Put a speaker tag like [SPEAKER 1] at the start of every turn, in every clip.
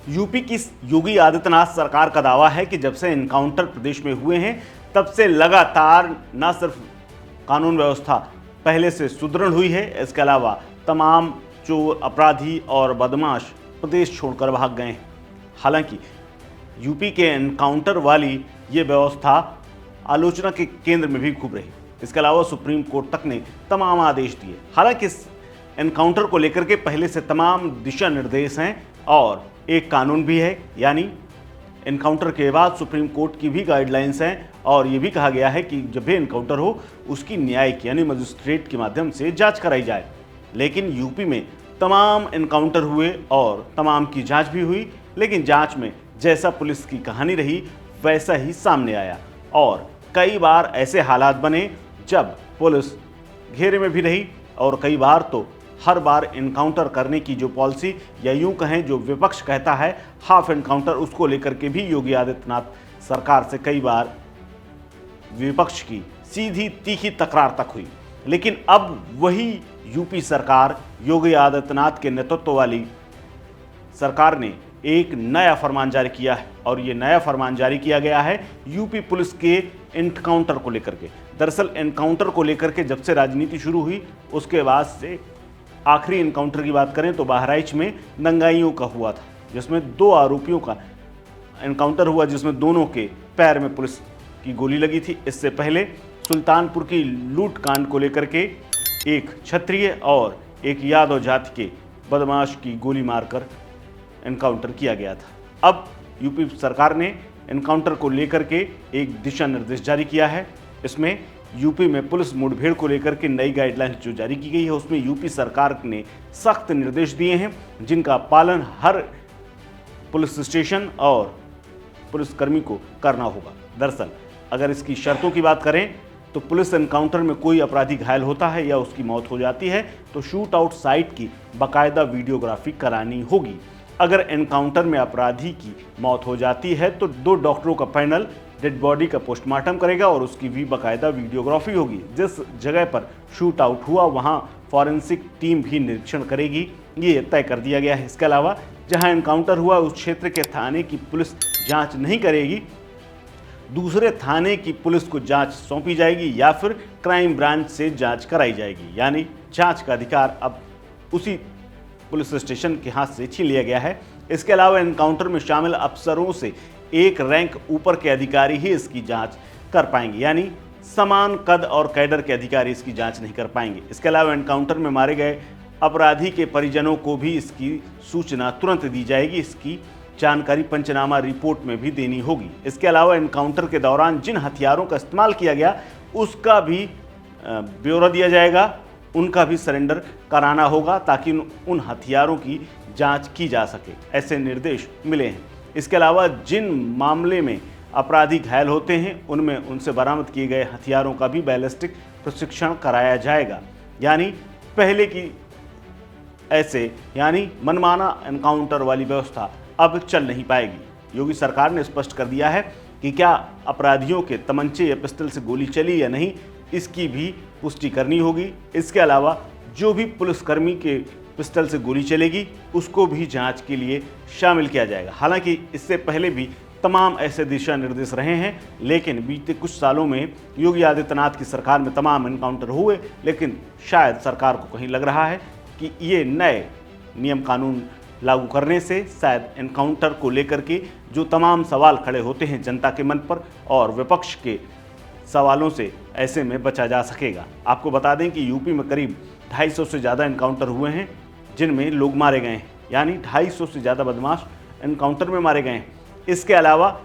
[SPEAKER 1] UP की योगी आदित्यनाथ सरकार का दावा है कि जब से एनकाउंटर प्रदेश में हुए हैं तब से लगातार न सिर्फ कानून व्यवस्था पहले से सुदृढ़ हुई है, इसके अलावा तमाम चोर, अपराधी और बदमाश प्रदेश छोड़कर भाग गए हैं। हालांकि यूपी के एनकाउंटर वाली ये व्यवस्था आलोचना के केंद्र में भी खूब रही। इसके अलावा सुप्रीम कोर्ट तक ने तमाम आदेश दिए। हालांकि इस एनकाउंटर को लेकर के पहले से तमाम दिशा निर्देश हैं और एक कानून भी है, यानी एनकाउंटर के बाद सुप्रीम कोर्ट की भी गाइडलाइंस हैं और ये भी कहा गया है कि जब भी एनकाउंटर हो उसकी न्यायिक यानी मजिस्ट्रेट के माध्यम से जांच कराई जाए। लेकिन यूपी में तमाम एनकाउंटर हुए और तमाम की जांच भी हुई, लेकिन जांच में जैसा पुलिस की कहानी रही वैसा ही सामने आया और कई बार ऐसे हालात बने जब पुलिस घेरे में भी रही और कई बार तो हर बार एनकाउंटर करने की जो पॉलिसी या यूं कहें जो विपक्ष कहता है हाफ एनकाउंटर, उसको लेकर के भी योगी आदित्यनाथ सरकार से कई बार विपक्ष की सीधी तीखी तकरार तक हुई। लेकिन अब वही यूपी सरकार, योगी आदित्यनाथ के नेतृत्व वाली सरकार ने एक नया फरमान जारी किया है और ये नया फरमान जारी किया गया है यूपी पुलिस के एनकाउंटर को लेकर के। दरअसल एनकाउंटर को लेकर के जब से राजनीति शुरू हुई उसके बाद से आखिरी एनकाउंटर की बात करें तो बहराइच में दंगाइयों का हुआ था, जिसमें 2 आरोपियों का एनकाउंटर हुआ, जिसमें दोनों के पैर में पुलिस की गोली लगी थी। इससे पहले सुल्तानपुर की लूट कांड को लेकर के एक क्षत्रिय और एक यादव जाति के बदमाश की गोली मारकर एनकाउंटर किया गया था। अब यूपी सरकार ने एनकाउंटर को लेकर के एक दिशा निर्देश जारी किया है। इसमें यूपी में पुलिस मुठभेड़ को लेकर के नई गाइडलाइंस जो जारी की गई है उसमें यूपी सरकार ने सख्त निर्देश दिए हैं, जिनका पालन हर पुलिस स्टेशन और पुलिसकर्मी को करना होगा। दरअसल अगर इसकी शर्तों की बात करें तो पुलिस एनकाउंटर में कोई अपराधी घायल होता है या उसकी मौत हो जाती है तो शूट आउट साइट की बाकायदा वीडियोग्राफी करानी होगी। अगर एनकाउंटर में अपराधी की मौत हो जाती है तो 2 डॉक्टरों का पैनल डेड बॉडी का पोस्टमार्टम करेगा और उसकी भी बाकायदा वीडियोग्राफी होगी। जिस जगह पर शूट आउट हुआ वहां फॉरेंसिक टीम भी निरीक्षण करेगी, ये तय कर दिया गया है। इसके अलावा जहां एनकाउंटर हुआ उस क्षेत्र के थाने की पुलिस जांच नहीं करेगी, दूसरे थाने की पुलिस को जांच सौंपी जाएगी या फिर क्राइम ब्रांच से जांच कराई जाएगी। यानी जांच का अधिकार अब उसी पुलिस स्टेशन के हाथ से छीन लिया गया है। इसके अलावा एनकाउंटर में शामिल अफसरों से एक रैंक ऊपर के अधिकारी ही इसकी जांच कर पाएंगे, यानी समान कद और कैडर के अधिकारी इसकी जांच नहीं कर पाएंगे। इसके अलावा एनकाउंटर में मारे गए अपराधी के परिजनों को भी इसकी सूचना तुरंत दी जाएगी। इसकी जानकारी पंचनामा रिपोर्ट में भी देनी होगी। इसके अलावा एनकाउंटर के दौरान जिन हथियारों का इस्तेमाल किया गया उसका भी ब्यौरा दिया जाएगा, उनका भी सरेंडर कराना होगा ताकि उन हथियारों की जांच की जा सके। ऐसे निर्देश मिले हैं। इसके अलावा जिन मामले में अपराधी घायल होते हैं उनमें उनसे बरामद किए गए हथियारों का भी बैलिस्टिक प्रशिक्षण कराया जाएगा। यानी पहले की ऐसे यानी मनमाना एनकाउंटर वाली व्यवस्था अब चल नहीं पाएगी। योगी सरकार ने स्पष्ट कर दिया है कि क्या अपराधियों के तमंचे या पिस्टल से गोली चली या नहीं, इसकी भी पुष्टि करनी होगी। इसके अलावा जो भी पुलिसकर्मी के पिस्टल से गोली चलेगी उसको भी जांच के लिए शामिल किया जाएगा। हालांकि इससे पहले भी तमाम ऐसे दिशा निर्देश रहे हैं, लेकिन बीते कुछ सालों में योगी आदित्यनाथ की सरकार में तमाम एनकाउंटर हुए, लेकिन शायद सरकार को कहीं लग रहा है कि ये नए नियम कानून लागू करने से शायद एनकाउंटर को लेकर के जो तमाम सवाल खड़े होते हैं जनता के मन पर और विपक्ष के सवालों से ऐसे में बचा जा सकेगा। आपको बता दें कि यूपी में करीब 250 से ज़्यादा एनकाउंटर हुए हैं जिनमें लोग मारे गए हैं, यानी 250 से ज़्यादा बदमाश एनकाउंटर में मारे गए हैं। इसके अलावा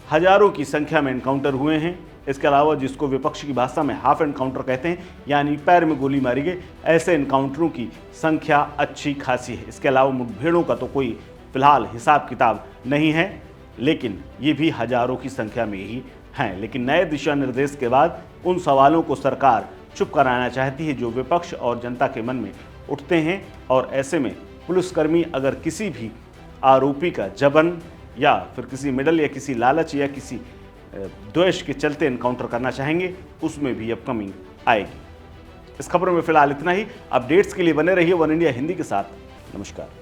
[SPEAKER 1] हजारों की संख्या में एनकाउंटर हुए हैं। इसके अलावा जिसको विपक्ष की भाषा में हाफ एनकाउंटर कहते हैं, यानी पैर में गोली मारी गई, ऐसे एनकाउंटरों की संख्या अच्छी खासी है। इसके अलावा मुठभेड़ों का तो कोई फिलहाल हिसाब किताब नहीं है, लेकिन ये भी हजारों की संख्या में ही हैं। लेकिन नए दिशा निर्देश के बाद उन सवालों को सरकार चुप कराना चाहती है जो विपक्ष और जनता के मन में उठते हैं, और ऐसे में पुलिसकर्मी अगर किसी भी आरोपी का जबरन या फिर किसी मेडल या किसी लालच या किसी द्वेष के चलते एनकाउंटर करना चाहेंगे, उसमें भी अब कमी आएगी। इस खबरों में फिलहाल इतना ही। अपडेट्स के लिए बने रहिए वन इंडिया हिंदी के साथ। नमस्कार।